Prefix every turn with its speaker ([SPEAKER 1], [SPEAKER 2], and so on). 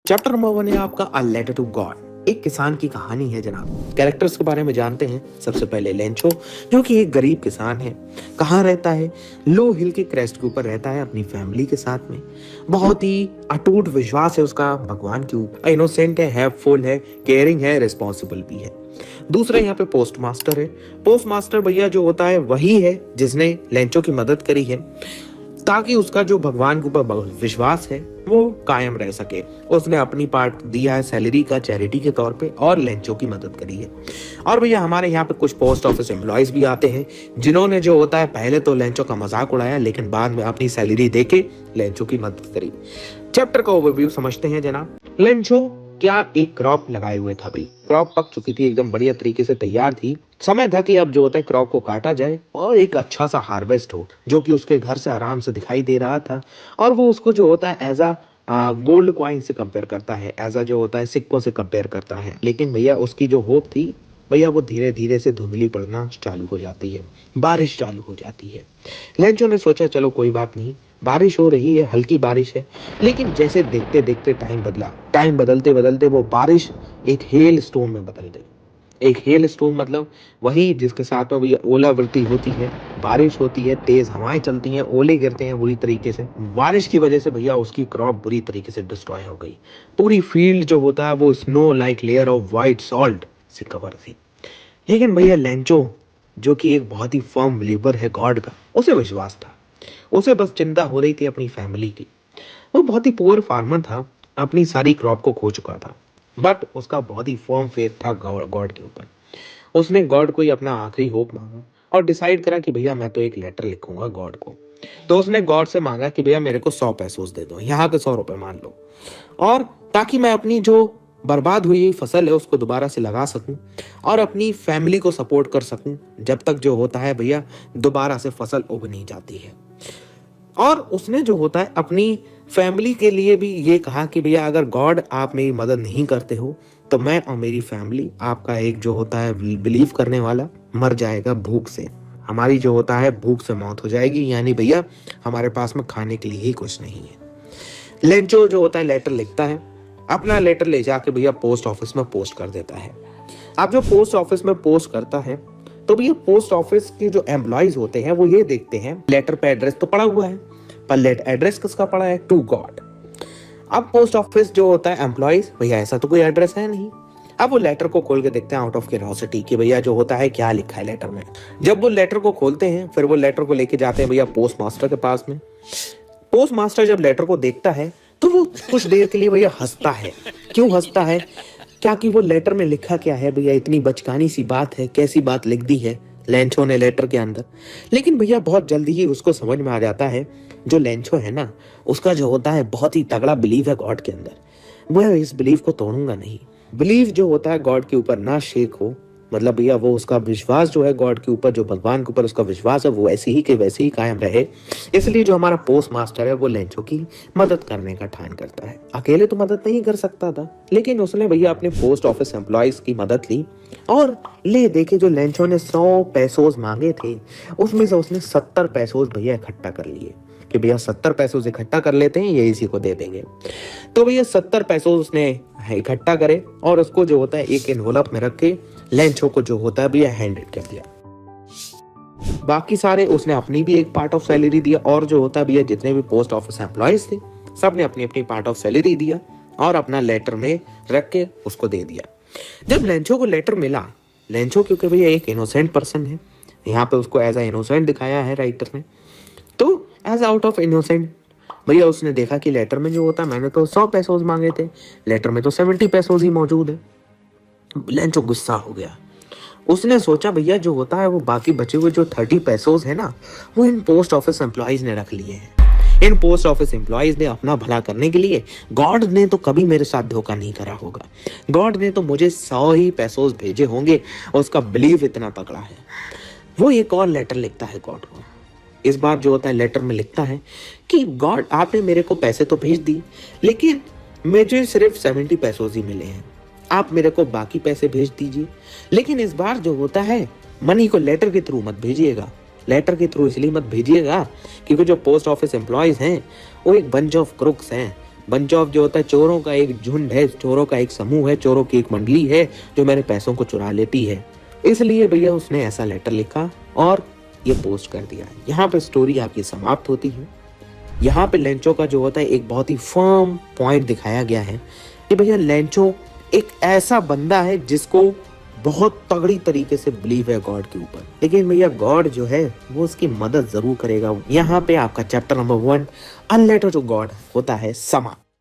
[SPEAKER 1] Chapter number 1 है आपका अ letter to God. एक किसान की कहानी है जनाब। कैरेक्टर्स के बारे में जानते हैं। सबसे पहले लेंचो, जो कि एक गरीब किसान है। कहाँ रहता है? लो हिल के क्रेस्ट के ऊपर रहता है अपनी फैमिली के साथ में। बहुत ही अटूट विश्वास है उसका भगवान के ऊपर। इनोसेंट है, हेल्पफुल है, केयरिंग है, रिस्पॉन्सिबल भी है। दूसरा यहाँ पे पोस्ट मास्टर है। पोस्ट मास्टर भैया जो होता है वही है जिसने लेंचो की मदद करी है ताकि उसका जो भगवान के ऊपर विश्वास है वो कायम रह सके। उसने अपनी पार्ट दिया है सैलरी का चैरिटी के तौर पे और लेंचो की मदद करी है। और भैया हमारे यहाँ पे कुछ पोस्ट ऑफिस एम्प्लॉयज भी आते हैं जिन्होंने जो होता है पहले तो लेंचो का मजाक उड़ाया लेकिन बाद में अपनी सैलरी देके लेंचो की मदद करी। चैप्टर का ओवरव्यू समझते हैं जनाब। लेंचो क्या एक क्रॉप लगाए हुए था भाई। क्रॉप पक चुकी थी, एकदम बढ़िया तरीके से तैयार थी। समय था कि अब जो होता है क्रॉप को काटा जाए और एक अच्छा सा हार्वेस्ट हो जो कि उसके घर से आराम से दिखाई दे रहा था। और वो उसको जो होता है एज अ गोल्ड कॉइन से कंपेयर करता है, एज अ जो होता है सिक्कों से कंपेयर करता है। लेकिन भैया उसकी जो होप थी भैया वो धीरे धीरे से धुंधली पड़ना चालू हो जाती है, बारिश चालू हो जाती है। लेंचो ने सोचा चलो कोई बात नहीं, बारिश हो रही है, हल्की बारिश है। लेकिन जैसे देखते देखते टाइम बदला, टाइम बदलते बदलते वो बारिश एक हेल स्टोन में बदल गई। एक हेल स्टोन मतलब वही जिसके साथ में भैया ओलावृष्टि होती है, बारिश होती है, तेज हवाएं चलती हैं, ओले गिरते हैं बुरी तरीके से। बारिश की वजह से भैया उसकी क्रॉप बुरी तरीके से डिस्ट्रॉय हो गई। पूरी फील्ड जो होता है वो snow like layer of white salt से कवर थी। लेकिन भैया लेंचो जो कि एक बहुत ही फर्म बिलीवर है गॉड का, उसे विश्वास था। उसे बस चिंता हो रही थी अपनी फैमिली की। वो बहुत ही पुअर फार्मर था, अपनी सारी क्रॉप को खो चुका था, बट उसका बहुत ही फर्म फेथ था गॉड के ऊपर। उसने गॉड को ही अपना आखिरी होप मांगा और डिसाइड करा कि भैया मैं तो एक लेटर लिखूंगा गॉड को। तो उसने गॉड से मांगा कि भैया मेरे को 100 पैसों दे दो, यहाँ के 100 रुपए मान लो, और ताकि मैं अपनी जो बर्बाद हुई फसल है उसको दोबारा से लगा सकूं और अपनी फैमिली को सपोर्ट कर सकूं जब तक जो होता है भैया दोबारा से फसल उग नहीं जाती है। और उसने जो होता है अपनी फैमिली के लिए भी ये कहा कि भैया अगर गॉड आप मेरी मदद नहीं करते हो तो मैं और मेरी फैमिली, आपका एक जो होता है बिलीव करने वाला, मर जाएगा भूख से। हमारी जो होता है भूख से मौत हो जाएगी, यानी भैया हमारे पास में खाने के लिए ही कुछ नहीं है। लेंचो जो होता है लेटर लिखता है, अपना लेटर ले जाके भैया पोस्ट ऑफिस में पोस्ट कर देता है। अब जो पोस्ट ऑफिस में पोस्ट करता है तो भैया पोस्ट ऑफिस के जो एम्प्लॉयज होते हैं वो ये देखते हैं लेटर पे एड्रेस तो पड़ा हुआ है, पर लेट एड्रेस किसका पड़ा है? To God. अब पोस्ट ऑफिस जो होता है एम्प्लॉयज, भैया ऐसा तो कोई एड्रेस है नहीं। अब वो लेटर को खोल के देखते हैं आउट ऑफ क्यूरियोसिटी कि भैया जो होता है क्या लिखा है लेटर में। जब वो लेटर को खोलते हैं फिर वो लेटर को लेके जाते हैं भैया पोस्ट मास्टर के पास में। पोस्ट मास्टर जब लेटर को देखता है तो वो कुछ देर के लिए भैया हंसता है। क्यों हंसता है? क्या कि वो लेटर में लिखा क्या है भैया, इतनी बचकानी सी बात है, कैसी बात लिख दी है लेंचो ने लेटर के अंदर। लेकिन भैया बहुत जल्दी ही उसको समझ में आ जाता है जो लेंचो है ना, उसका जो होता है बहुत ही तगड़ा बिलीव है गॉड के अंदर। वो इस बिलीव को तोड़ूंगा नहीं। बिलीव जो होता है गॉड के ऊपर ना शेक हो, मतलब भैया वो उसका विश्वास जो है गॉड के ऊपर, जो भगवान के ऊपर उसका विश्वास है वो ऐसे ही के वैसे ही कायम रहे। इसलिए जो हमारा पोस्ट मास्टर है वो लेंचो की मदद करने का ठान करता है। अकेले तो मदद नहीं कर सकता था, लेकिन उसने भैया अपने पोस्ट ऑफिस एम्प्लॉयज की मदद ली और ले देखे जो लेंचो ने 100 पैसों मांगे थे उसमें से उसने 70 पैसों भैया इकट्ठा कर लिए कि भैया 70 पैसों इकट्ठा कर लेते हैं, ये इसी को दे देंगे। तो भैया 70 पैसों उसने इकट्ठा करे और उसको जो होता है एक एनवलप में रख के लेंचो को जो होता है भैया हैंड कर दिया। बाकी सारे उसने अपनी भी एक पार्ट ऑफ सैलरी दिया और जो होता है भैया जितने भी पोस्ट ऑफिस एम्प्लॉयज थे सब ने अपनी अपनी पार्ट ऑफ सैलरी दिया और अपना लेटर में रख के उसको दे दिया। जब लेंचो को लेटर मिला, लेंचो क्योंकि भैया एक इनोसेंट पर्सन है, यहाँ पे उसको एज अ इनोसेंट दिखाया है राइटर ने, तो एज आउट ऑफ इनोसेंट भैया उसने देखा कि लेटर में जो होता है मैंने तो 100 पैसों मांगे थे, लेटर में तो 70 पैसों ही मौजूद है। लेंचो गुस्सा हो गया। उसने सोचा भैया जो होता है वो बाकी बचे हुए जो 30 पैसों है ना वो इन पोस्ट ऑफिस एम्प्लॉयज ने रख लिए हैं। इन पोस्ट ऑफिस एम्प्लॉयज ने अपना भला करने के लिए, गॉड ने तो कभी मेरे साथ धोखा नहीं करा होगा, गॉड ने तो मुझे 100 ही पैसों भेजे होंगे और उसका बिलीव इतना तगड़ा है। वो एक और लेटर लिखता है गॉड को। इस बार जो होता है लेटर में लिखता है कि गॉड आपने मेरे को पैसे तो भेज दी लेकिन मुझे सिर्फ 70 पैसों ही मिले हैं, आप मेरे को बाकी पैसे भेज दीजिए। लेकिन इस बार जो होता है मनी को लेटर के थ्रू मत भेजिएगा। लेटर के थ्रू इसलिए मत भेजिएगा क्योंकि जो पोस्ट ऑफिस एम्प्लॉयज हैं वो एक बंच ऑफ क्रुक्स हैं, बंच ऑफ जो होता है चोरों का एक झुंड है, चोरों का एक समूह है, चोरों की एक मंडली है जो मेरे पैसों को चुरा लेती है। इसलिए भैया उसने ऐसा लेटर लिखा और ये पोस्ट कर दिया। यहाँ पे स्टोरी आपकी समाप्त होती है। यहाँ पे लेंचो का जो होता है एक बहुत ही फर्म पॉइंट दिखाया गया है कि भैया लेंचो एक ऐसा बंदा है जिसको बहुत तगड़ी तरीके से बिलीव है गॉड के ऊपर, लेकिन भैया गॉड जो है वो उसकी मदद जरूर करेगा। यहाँ पे आपका chapter number 1 a letter to God होता है समाप्त।